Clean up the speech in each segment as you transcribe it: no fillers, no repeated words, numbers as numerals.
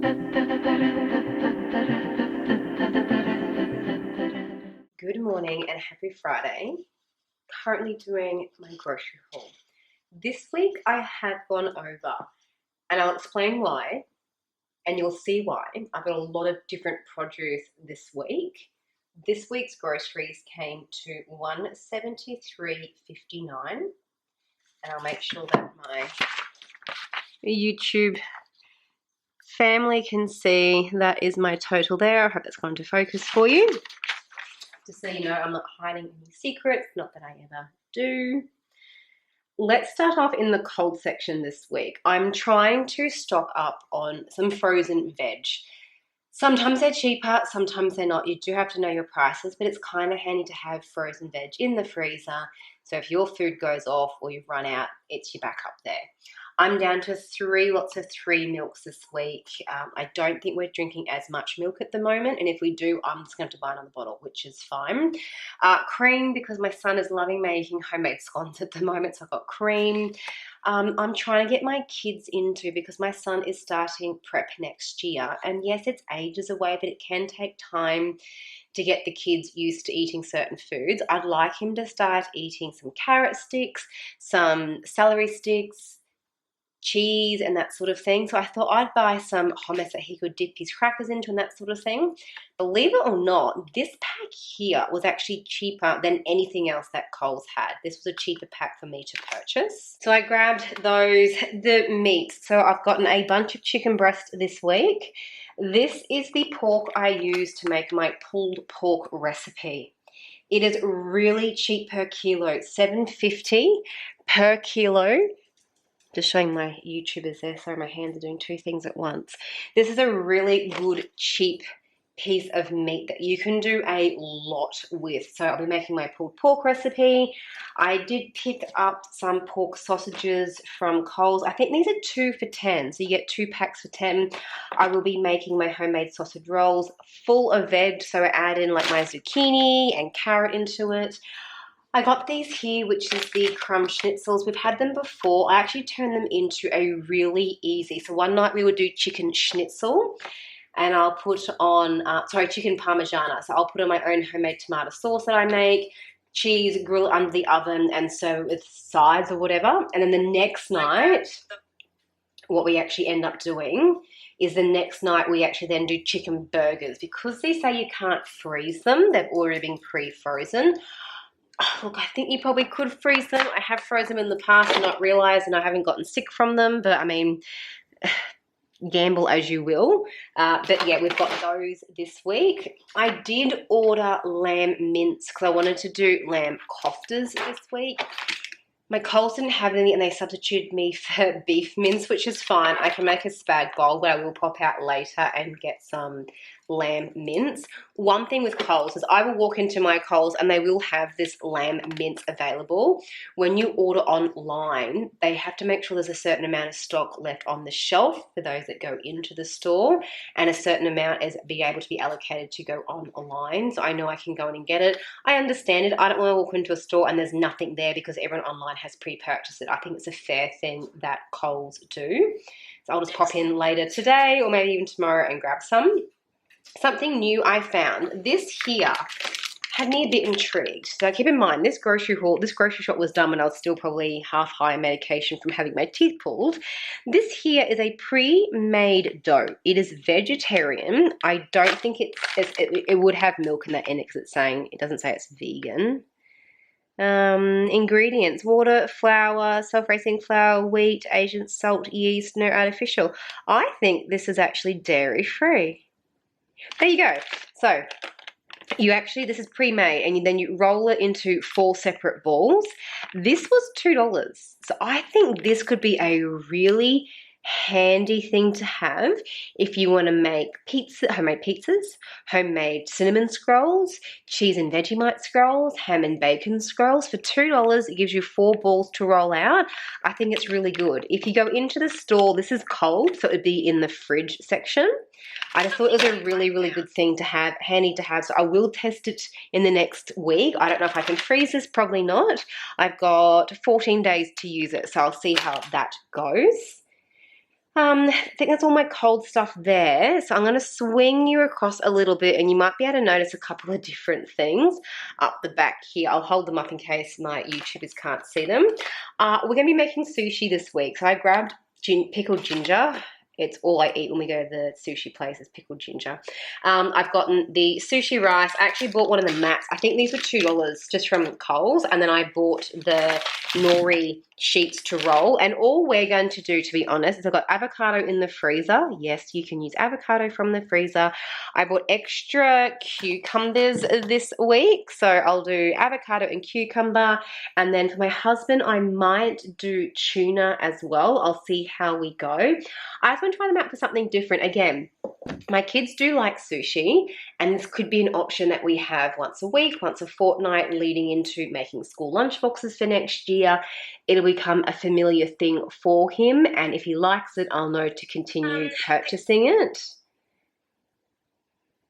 Good morning and happy Friday. Currently doing my grocery haul. This week I have gone over, and I'll explain why, and you'll see why. I've got a lot of different produce this week. This week's groceries came to $173.59, and I'll make sure that my YouTube family can see that is my total there. I hope that's gone to focus for you. Just so you know, I'm not hiding any secrets, not that I ever do. Let's start off in the cold section this week. I'm trying to stock up on some frozen veg. Sometimes they're cheaper, sometimes they're not. You do have to know your prices, but it's kind of handy to have frozen veg in the freezer. So if your food goes off or you've run out, it's your backup there. I'm down to 3 lots of 3 milks this week. I don't think we're drinking as much milk at the moment, and if we do, I'm just going to buy another bottle, which is fine. Cream, because my son is loving making homemade scones at the moment, so I've got cream. I'm trying to get my kids into, because my son is starting prep next year, and yes, it's ages away, but it can take time to get the kids used to eating certain foods. I'd like him to start eating some carrot sticks, some celery sticks, cheese and that sort of thing. So I thought I'd buy some hummus that he could dip his crackers into and that sort of thing. Believe it or not, this pack here was actually cheaper than anything else that Coles had. This was a cheaper pack for me to purchase. So I grabbed the meat. So I've gotten a bunch of chicken breast this week. This is the pork I use to make my pulled pork recipe. It is really cheap per kilo, $7.50 per kilo. Just showing my YouTubers there. Sorry, my hands are doing 2 things at once. This is a really good, cheap piece of meat that you can do a lot with. So I'll be making my pulled pork recipe. I did pick up some pork sausages from Coles. I think these are 2 for $10. So you get 2 packs for $10. I will be making my homemade sausage rolls full of veg. So I add in like my zucchini and carrot into it. I got these here, which is the crumb schnitzels. We've had them before. I actually turned them into a really easy. So one night we would do chicken schnitzel, and I'll put on, chicken parmigiana. So I'll put on my own homemade tomato sauce that I make, cheese, grill it under the oven, and serve it with sides or whatever. And then the next night, what we actually end up doing is the next night we actually then do chicken burgers. Because they say you can't freeze them, they've already been pre-frozen. Look, I think you probably could freeze them. I have frozen them in the past and not realised, and I haven't gotten sick from them. But I mean, gamble as you will. But yeah, we've got those this week. I did order lamb mince because I wanted to do lamb koftas this week. My Coles didn't have any, and they substituted me for beef mince, which is fine. I can make a spag bowl, but I will pop out later and get some lamb mince. One thing with Coles is I will walk into my Coles and they will have this lamb mince available. When you order online, they have to make sure there's a certain amount of stock left on the shelf for those that go into the store, and a certain amount is able to be allocated to go online. So I know I can go in and get it. I understand it. I don't want to walk into a store and there's nothing there because everyone online has pre-purchased it. I think it's a fair thing that Coles do. So I'll just pop in later today or maybe even tomorrow and grab some. Something new I found. This here had me a bit intrigued. So keep in mind, this grocery shop was done when I was still probably half high on medication from having my teeth pulled. This here is a pre-made dough. It is vegetarian. I don't think it would have milk in that in it because it doesn't say it's vegan. Ingredients: water, flour, self-raising flour, wheat, Asian salt, yeast, no artificial. I think this is actually dairy-free. There you go. So this is pre-made, and then you roll it into 4 separate balls. This was $2. So I think this could be a really handy thing to have if you want to make homemade pizzas, homemade cinnamon scrolls, cheese and Vegemite scrolls, ham and bacon scrolls. For $2, it gives you 4 balls to roll out. I think it's really good. If you go into the store, this is cold, so it would be in the fridge section. I just thought it was a really, really good thing to have, handy to have. So I will test it in the next week. I don't know if I can freeze this, probably not. I've got 14 days to use it, so I'll see how that goes. I think that's all my cold stuff there. So I'm going to swing you across a little bit, and you might be able to notice a couple of different things up the back here. I'll hold them up in case my YouTubers can't see them. We're going to be making sushi this week. So I grabbed pickled ginger. It's all I eat when we go to the sushi place is pickled ginger. I've gotten the sushi rice. I actually bought one of the mats. I think these were $2 just from Coles. And then I bought the nori sheets to roll. And all we're going to do, to be honest, is I've got avocado in the freezer. Yes, you can use avocado from the freezer. I bought extra cucumbers this week. So I'll do avocado and cucumber. And then for my husband, I might do tuna as well. I'll see how we go. I just want to try them out for something different. Again, my kids do like sushi, and this could be an option that we have once a week, once a fortnight, leading into making school lunch boxes for next year. It'll become a familiar thing for him, and if he likes it, I'll know to continue purchasing it.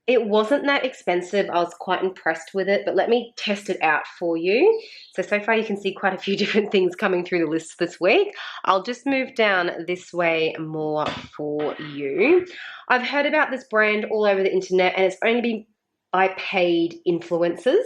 It wasn't that expensive. I was quite impressed with it, but let me test it out for you. So far you can see quite a few different things coming through the list this week. I'll just move down this way more for you. I've heard about this brand all over the internet, and it's only been by paid influencers.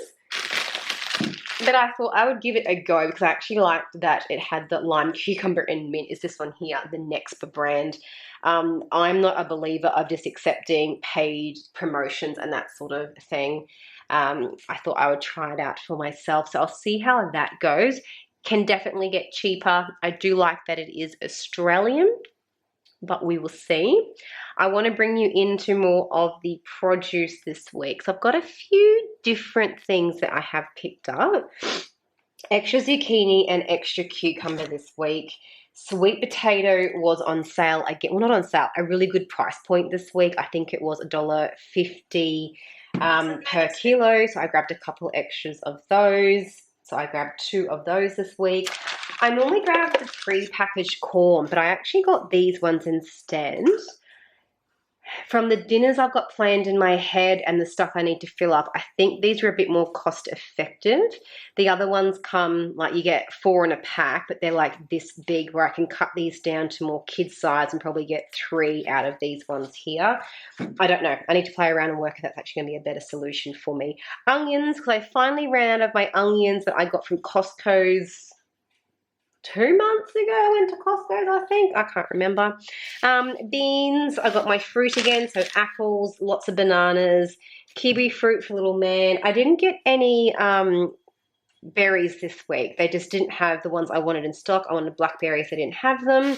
But I thought I would give it a go because I actually liked that it had the lime, cucumber, and mint. Is this one here, the Nexpa brand. I'm not a believer of just accepting paid promotions and that sort of thing. I thought I would try it out for myself. So I'll see how that goes. Can definitely get cheaper. I do like that it is Australian, but we will see. I want to bring you into more of the produce this week. So I've got a few different things that I have picked up. Extra zucchini and extra cucumber this week. Sweet potato was on sale again. Well, not on sale, a really good price point this week. I think it was $1.50 per kilo. So I grabbed a couple extras of those. So I grabbed 2 of those this week. I normally grab the pre-packaged corn, but I actually got these ones instead. From the dinners I've got planned in my head and the stuff I need to fill up, I think these are a bit more cost effective. The other ones come, like you get 4 in a pack, but they're like this big where I can cut these down to more kid size and probably get 3 out of these ones here. I don't know. I need to play around and work if that's actually going to be a better solution for me. Onions, because I finally ran out of my onions that I got from Costco's 2 months ago. I went to Costco's, I think. I can't remember. Beans. I got my fruit again. So apples, lots of bananas, kiwi fruit for little man. I didn't get any berries this week. They just didn't have the ones I wanted in stock. I wanted blackberries. They didn't have them.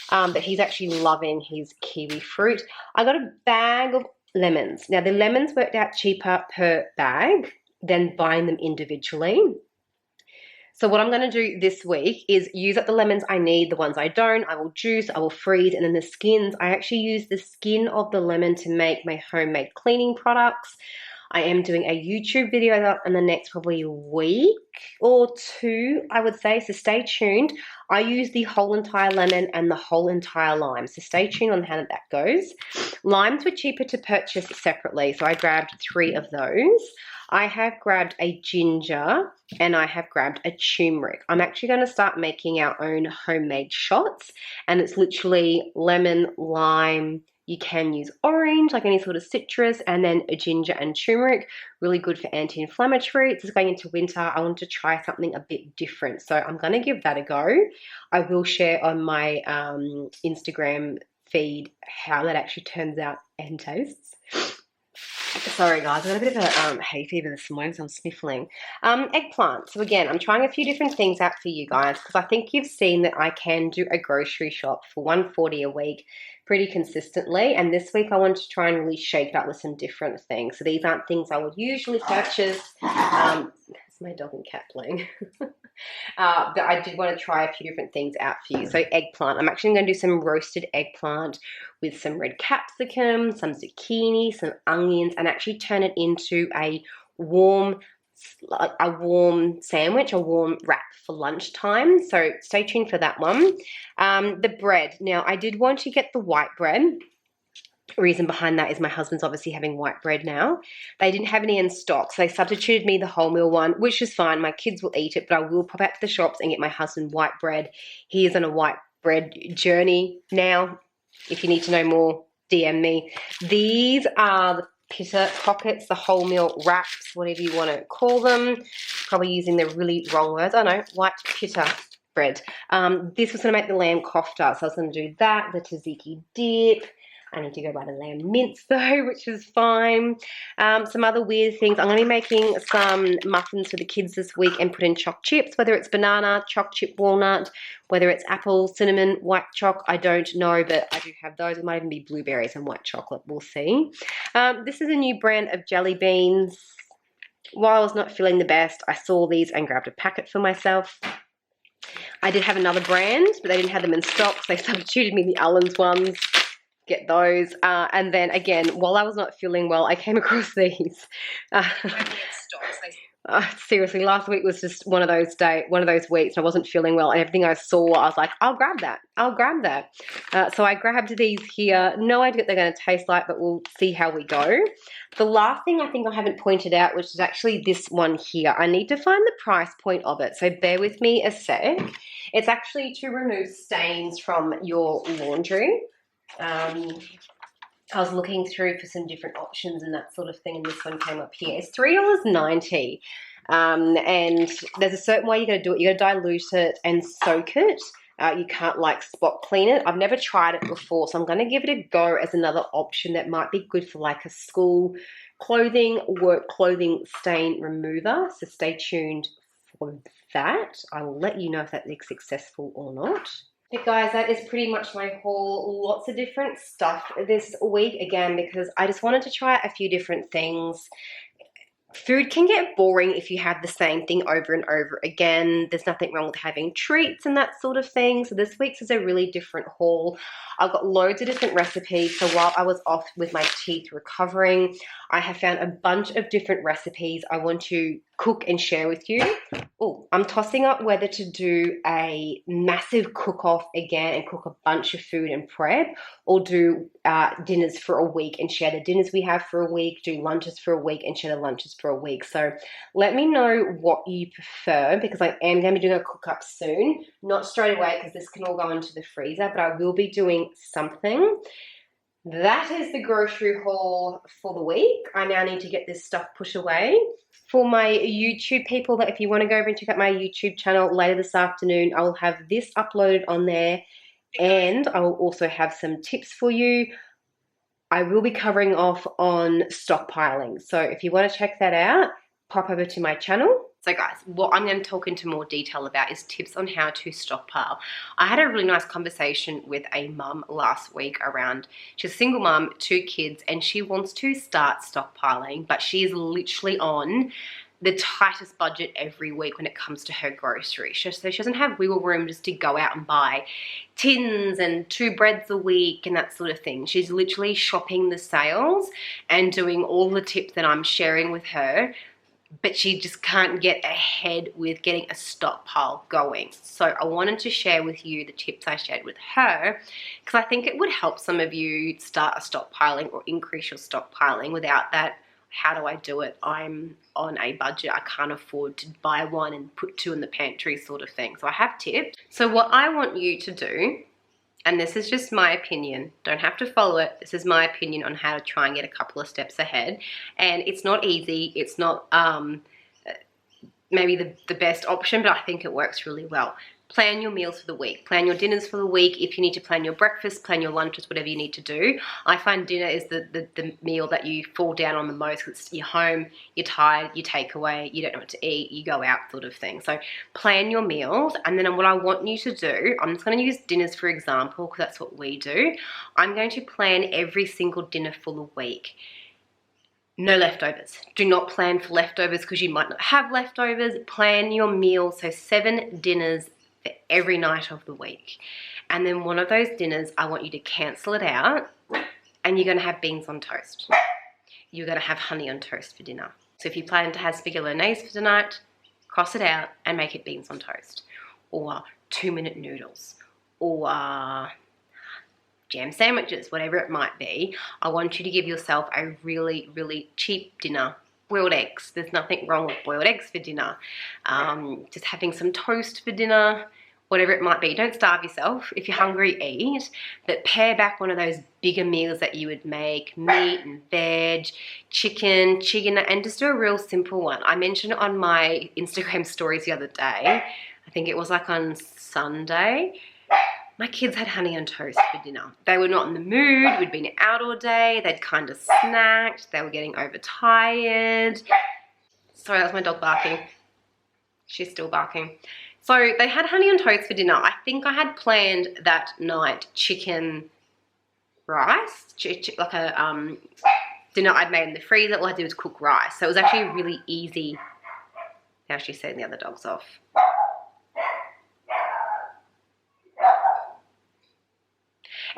But he's actually loving his kiwi fruit. I got a bag of lemons. Now, the lemons worked out cheaper per bag than buying them individually. So what I'm going to do this week is use up the lemons I need. The ones I don't, I will juice, I will freeze, and then the skins, I actually use the skin of the lemon to make my homemade cleaning products. I am doing a YouTube video in the next probably week or 2, I would say, so stay tuned. I use the whole entire lemon and the whole entire lime, so stay tuned on how that goes. Limes were cheaper to purchase separately, so I grabbed 3 of those. I have grabbed a ginger and I have grabbed a turmeric. I'm actually going to start making our own homemade shots, and it's literally lemon, lime. You can use orange, like any sort of citrus, and then a ginger and turmeric. Really good for anti-inflammatory. This is going into winter. I want to try something a bit different, so I'm going to give that a go. I will share on my Instagram feed how that actually turns out and tastes. Sorry guys, I got a bit of a hay fever this morning, so I'm sniffling. Eggplant. So again, I'm trying a few different things out for you guys because I think you've seen that I can do a grocery shop for $1.40 a week pretty consistently. And this week I want to try and really shake it up with some different things. So these aren't things I would usually purchase. That's my dog and cat playing. But I did want to try a few different things out for you. So eggplant. I'm actually going to do some roasted eggplant with some red capsicum, some zucchini, some onions, and actually turn it into a warm sandwich, a warm wrap for lunchtime. So stay tuned for that one. The bread. Now, I did want to get the white bread. Reason behind that is my husband's obviously having white bread now. They didn't have any in stock, so they substituted me the wholemeal one, which is fine. My kids will eat it, but I will pop out to the shops and get my husband white bread. He is on a white bread journey now. If you need to know more, DM me. These are the pita pockets, the wholemeal wraps, whatever you want to call them. Probably using the really wrong words. I know, white pita bread. This was going to make the lamb kofta, so I was going to do that, the tzatziki dip. I need to go buy the lamb mince though, which is fine. Some other weird things. I'm going to be making some muffins for the kids this week and put in choc chips, whether it's banana, choc chip walnut, whether it's apple, cinnamon, white choc, I don't know, but I do have those. It might even be blueberries and white chocolate. We'll see. This is a new brand of jelly beans. While I was not feeling the best, I saw these and grabbed a packet for myself. I did have another brand, but they didn't have them in stock, so they substituted me the Allen's ones. Get those. And then again, while I was not feeling well, I came across these. Seriously, last week was just one of those weeks. I wasn't feeling well, and everything I saw, I was like, I'll grab that. I'll grab that. So I grabbed these here. No idea what they're going to taste like, but we'll see how we go. The last thing I think I haven't pointed out, which is actually this one here. I need to find the price point of it, so bear with me a sec. It's actually to remove stains from your laundry. I was looking through for some different options and that sort of thing, and this one came up here. It's $3.90, and there's a certain way you got to do it. You got to dilute it and soak it. You can't like spot clean it. I've never tried it before, so I'm going to give it a go as another option that might be good for like a school clothing, work clothing stain remover. So stay tuned for that. I will let you know if that is successful or not. Hey guys, that is pretty much my haul. Lots of different stuff this week, again, because I just wanted to try a few different things. Food can get boring if you have the same thing over and over again. There's nothing wrong with having treats and that sort of thing. So this week's is a really different haul. I've got loads of different recipes. So while I was off with my teeth recovering, I have found a bunch of different recipes I want to cook and share with you. Oh, I'm tossing up whether to do a massive cook-off again and cook a bunch of food and prep, or do dinners for a week and share the dinners we have for a week, do lunches for a week and share the lunches for a week. So let me know what you prefer, because I am going to be doing a cook-up soon. Not straight away, because this can all go into the freezer, but I will be doing something. That is the grocery haul for the week. I now need to get this stuff put away. For my YouTube people, that if you want to go over and check out my YouTube channel later this afternoon, I will have this uploaded on there, and I will also have some tips for you. I will be covering off on stockpiling. So if you want to check that out, pop over to my channel. So guys, what I'm going to talk into more detail about is tips on how to stockpile. I had a really nice conversation with a mum last week around, she's a single mum, 2 kids, and she wants to start stockpiling, but she is literally on the tightest budget every week when it comes to her groceries. So she doesn't have wiggle room just to go out and buy tins and 2 breads a week and that sort of thing. She's literally shopping the sales and doing all the tips that I'm sharing with her, but she just can't get ahead with getting a stockpile going. So I wanted to share with you the tips I shared with her, because I think it would help some of you start a stockpiling or increase your stockpiling without that. How do I do it? I'm on a budget. I can't afford to buy 1 and put 2 in the pantry sort of thing. So I have tips. So what I want you to do, and this is just my opinion, don't have to follow it. This is my opinion on how to try and get a couple of steps ahead. And it's not easy. It's not maybe the best option, but I think it works really well. Plan your meals for the week. Plan your dinners for the week. If you need to plan your breakfast, plan your lunches, whatever you need to do. I find dinner is the meal that you fall down on the most. It's you're home, you're tired, you take away, you don't know what to eat, you go out sort of thing. So plan your meals, and then what I want you to do, I'm just going to use dinners for example, because that's what we do. I'm going to plan every single dinner for the week. No leftovers. Do not plan for leftovers, because you might not have leftovers. Plan your meals, so 7 dinners for every night of the week. And then one of those dinners, I want you to cancel it out, and you're going to have beans on toast. You're going to have honey on toast for dinner. So if you plan to have spaghetti bolognese for tonight, cross it out and make it beans on toast. Or 2-minute noodles. Or jam sandwiches, whatever it might be. I want you to give yourself a really, really cheap dinner. Boiled eggs. There's nothing wrong with boiled eggs for dinner. Just having some toast for dinner, whatever it might be. Don't starve yourself. If you're hungry, eat. But pare back one of those bigger meals that you would make, meat and veg, chicken, and just do a real simple one. I mentioned it on my Instagram stories the other day. I think it was like on Sunday. My kids had honey on toast for dinner. They were not in the mood. We'd been out all day. They'd kind of snacked. They were getting overtired. Sorry, that was my dog barking. She's still barking. So they had honey on toast for dinner. I think I had planned that night chicken rice, like a dinner I'd made in the freezer. All I did was cook rice. So it was actually really easy. Now she's setting the other dogs off.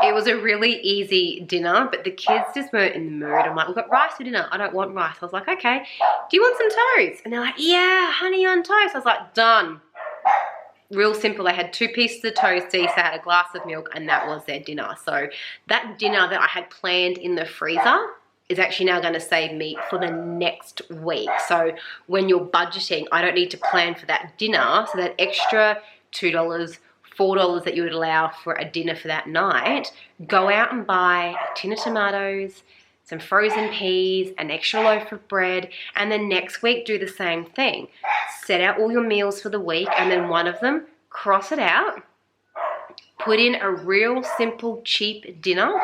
It was a really easy dinner, but the kids just weren't in the mood. I'm like, we've got rice for dinner. I don't want rice. I was like, okay, do you want some toast? And they're like, yeah, honey on toast. I was like, done. Real simple. They had 2 pieces of toast each. They had a glass of milk, and that was their dinner. So that dinner that I had planned in the freezer is actually now going to save me for the next week. So when you're budgeting, I don't need to plan for that dinner. So that extra $2, $4 that you would allow for a dinner for that night, go out and buy a tin of tomatoes, some frozen peas, an extra loaf of bread, and then next week do the same thing. Set out all your meals for the week, and then one of them, cross it out, put in a real simple, cheap dinner,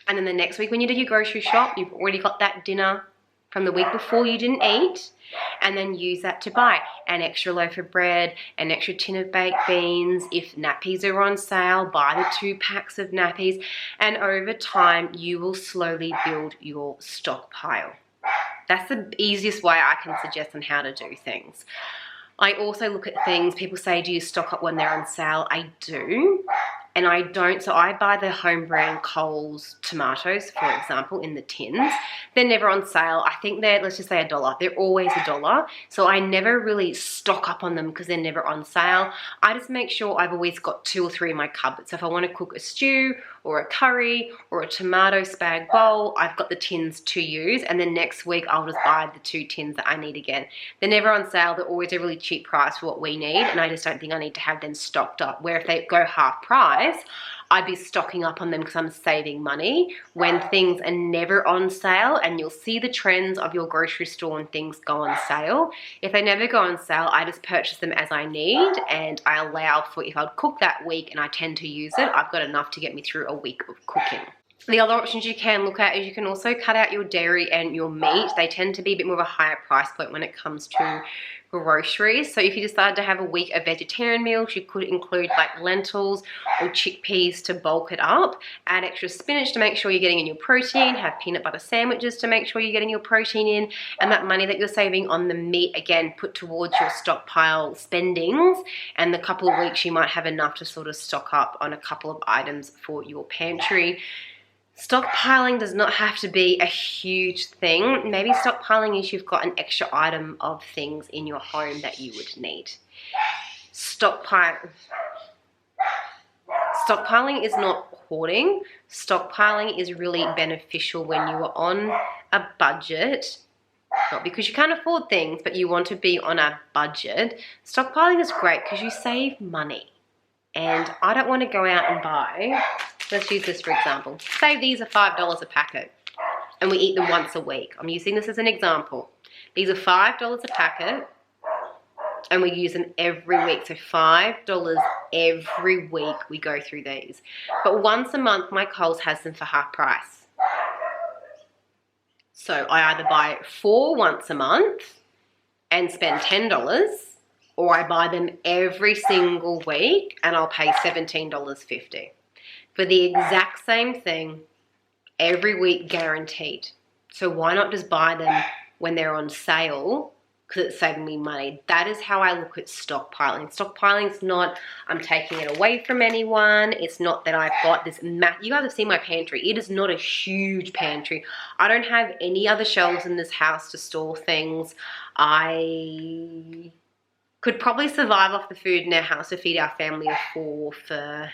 and then the next week when you do your grocery shop, you've already got that dinner from the week before you didn't eat, and then use that to buy an extra loaf of bread, an extra tin of baked beans. If nappies are on sale, buy the 2 packs of nappies, and over time you will slowly build your stockpile. That's the easiest way I can suggest on how to do things. I also look at things, people say, do you stock up when they're on sale? I do. And I don't, so I buy the home brand Coles tomatoes, for example, in the tins. They're never on sale. I think they're, let's just say $1. They're always $1. So I never really stock up on them because they're never on sale. I just make sure I've always got 2 or 3 in my cupboard. So if I want to cook a stew or a curry or a tomato spag bowl, I've got the tins to use. And then next week I'll just buy the 2 tins that I need again. They're never on sale. They're always a really cheap price for what we need. And I just don't think I need to have them stocked up. Where if they go half price, I'd be stocking up on them because I'm saving money when things are never on sale. And you'll see the trends of your grocery store when things go on sale. If they never go on sale, I just purchase them as I need, and I allow for, if I'd cook that week and I tend to use it, I've got enough to get me through a week of cooking. The other options you can look at is you can also cut out your dairy and your meat. They tend to be a bit more of a higher price point when it comes to groceries. So if you decide to have a week of vegetarian meals, you could include like lentils or chickpeas to bulk it up. Add extra spinach to make sure you're getting in your protein. Have peanut butter sandwiches to make sure you're getting your protein in. And that money that you're saving on the meat, again, put towards your stockpile spendings. And the couple of weeks you might have enough to sort of stock up on a couple of items for your pantry. Stockpiling does not have to be a huge thing. Maybe stockpiling is you've got an extra item of things in your home that you would need. Stockpiling is not hoarding. Stockpiling is really beneficial when you are on a budget. Not because you can't afford things, but you want to be on a budget. Stockpiling is great because you save money. And I don't want to go out and buy, let's use this for example. Say these are $5 a packet and we eat them once a week. I'm using this as an example. These are $5 a packet and we use them every week. So $5 every week we go through these. But once a month my Coles has them for half price. So I either buy 4 once a month and spend $10, or I buy them every single week and I'll pay $17.50 for the exact same thing every week, guaranteed. So why not just buy them when they're on sale, because it's saving me money? That is how I look at stockpiling. Stockpiling is not I'm taking it away from anyone. It's not that I've got this you guys have seen my pantry. It is not a huge pantry. I don't have any other shelves in this house to store things. I could probably survive off the food in our house to feed our family of 4 for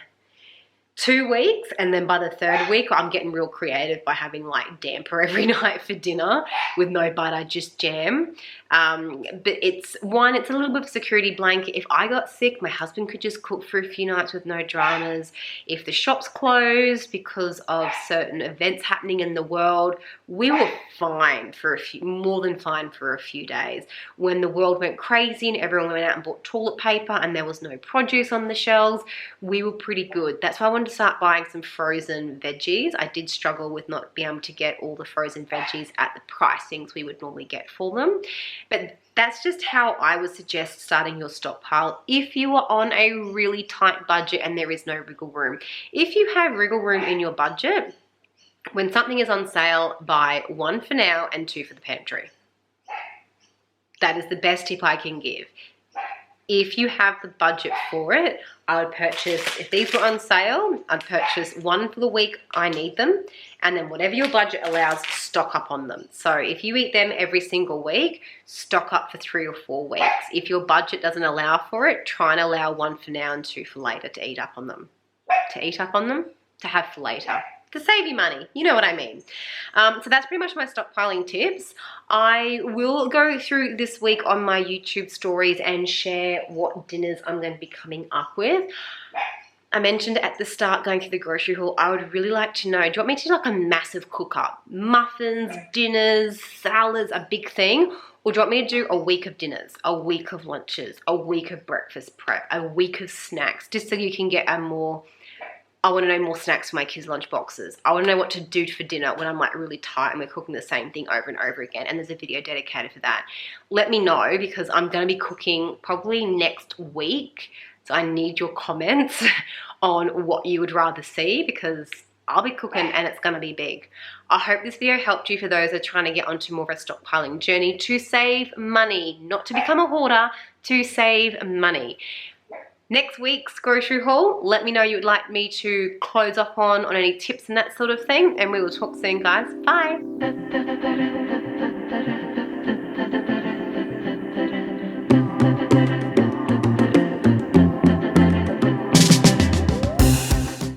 2 weeks, and then by the 3rd week I'm getting real creative by having like damper every night for dinner with no butter, just jam. But it's a little bit of a security blanket. If I got sick, my husband could just cook for a few nights with no dramas. If the shops closed because of certain events happening in the world, we were fine for more than fine for a few days. When the world went crazy and everyone went out and bought toilet paper and there was no produce on the shelves, we were pretty good. That's why I wanted to start buying some frozen veggies. I did struggle with not being able to get all the frozen veggies at the pricings we would normally get for them. But that's just how I would suggest starting your stockpile if you are on a really tight budget and there is no wriggle room. If you have wriggle room in your budget, when something is on sale, buy 1 for now and 2 for the pantry. That is the best tip I can give. If you have the budget for it, I would purchase, if these were on sale, I'd purchase 1 for the week I need them, and then whatever your budget allows, stock up on them. So if you eat them every single week, stock up for 3 or 4 weeks. If your budget doesn't allow for it, try and allow 1 for now and 2 for later to eat up on them. To have for later. To save you money, you know what I mean. So that's pretty much my stockpiling tips. I will go through this week on my YouTube stories and share what dinners I'm going to be coming up with. I mentioned at the start going through the grocery haul, I would really like to know, do you want me to do like a massive cook up? Muffins, dinners, salads, a big thing? Or do you want me to do a week of dinners, a week of lunches, a week of breakfast prep, a week of snacks, just so you can get a more... I want to know more snacks for my kids' lunch boxes. I want to know what to do for dinner when I'm like really tight and we're cooking the same thing over and over again. And there's a video dedicated for that. Let me know, because I'm going to be cooking probably next week. So I need your comments on what you would rather see, because I'll be cooking and it's going to be big. I hope this video helped you for those that are trying to get onto more of a stockpiling journey to save money, not to become a hoarder, to save money. Next week's grocery haul, let me know you would like me to close off on any tips and that sort of thing. And we will talk soon, guys. Bye.